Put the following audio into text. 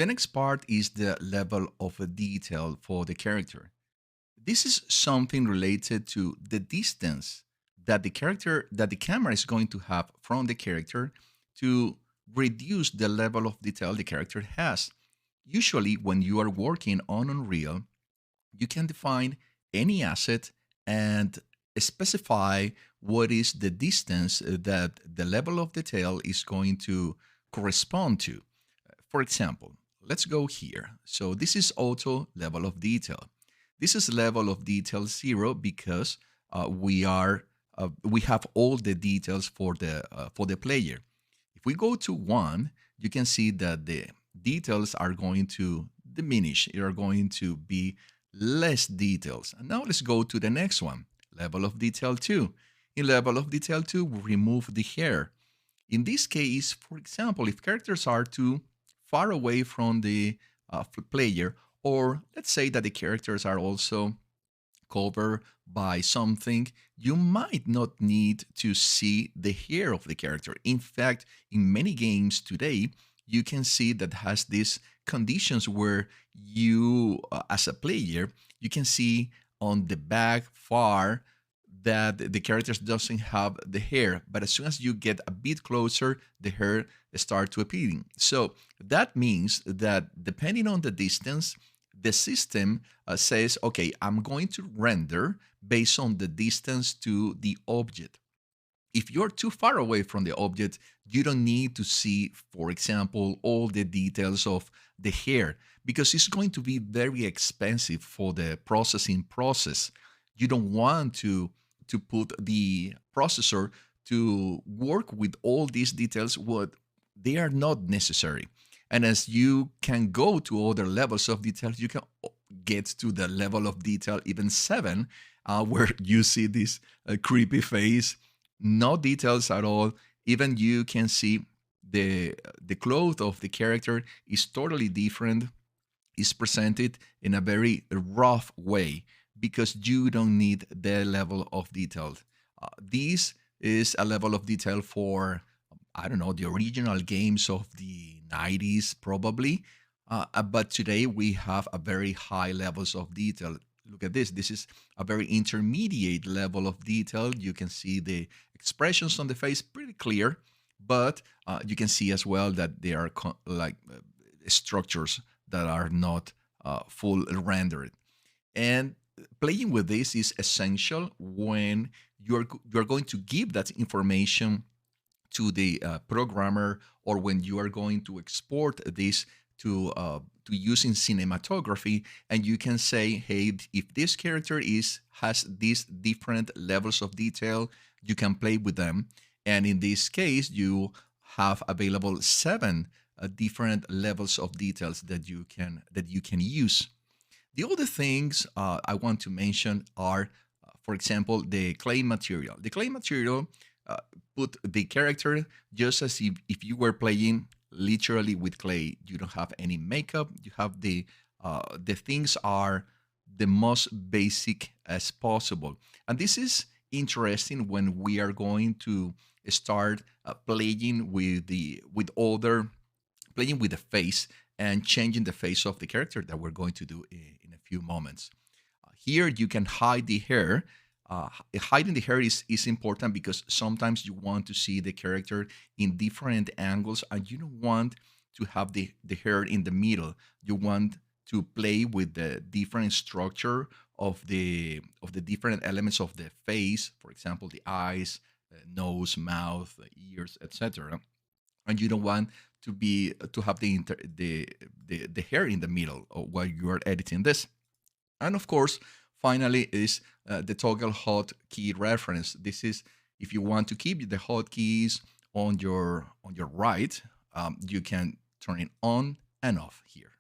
next part is the level of detail for the character. This is something related to the distance that the camera is going to have from the character to reduce the level of detail the character has. Usually when you are working on Unreal, you can define any asset and specify what is the distance that the level of detail is going to correspond to. For example, let's go here. So this is auto level of detail. This is level of detail 0 because we have all the details for the player. If we go to 1, you can see that the details are going to diminish. They are going to be less details. And now let's go to the next one, level of detail 2. In level of detail 2, we remove the hair. In this case, for example, if characters are too far away from the player, or let's say that the characters are also covered by something, you might not need to see the hair of the character. In fact, in many games today, you can see that has these conditions where you, as a player, you can see on the back far that the characters doesn't have the hair, but as soon as you get a bit closer, the hair start to appearing. So that means that depending on the distance, the system says, okay, I'm going to render based on the distance to the object. If you're too far away from the object, you don't need to see, for example, all the details of the hair because it's going to be very expensive for the processing process. You don't want to put the processor to work with all these details what they are not necessary. And as you can go to other levels of detail, you can get to the level of detail even 7, where you see this creepy face, no details at all. Even you can see the clothes of the character is totally different, is presented in a very rough way because you don't need the level of detail. This is a level of detail for, I don't know, the original games of the 90s, probably. But today we have a very high levels of detail. Look at this. This is a very intermediate level of detail. You can see the expressions on the face pretty clear, but you can see as well that they are structures that are not full rendered. And playing with this is essential when you're going to give that information to the programmer, or when you are going to export this to using cinematography, and you can say, hey, if this character has these different levels of detail, you can play with them. And in this case, you have available 7 different levels of details that you can use. The other things I want to mention are, for example, the clay material. The clay material uh, put the character just as if you were playing literally with clay. You don't have any makeup. You have the things are the most basic as possible, and this is interesting when we are going to start playing with other playing with the face and changing the face of the character that we're going to do in a few moments. Here you can hide the hair. Hiding the hair is important because sometimes you want to see the character in different angles and you don't want to have the hair in the middle. You want to play with the different structure of the different elements of the face, for example, the eyes, nose, mouth, ears, etc. And you don't want to have the hair in the middle while you are editing this. And of course, finally is the toggle hotkey reference. This is if you want to keep the hotkeys on your right, you can turn it on and off here.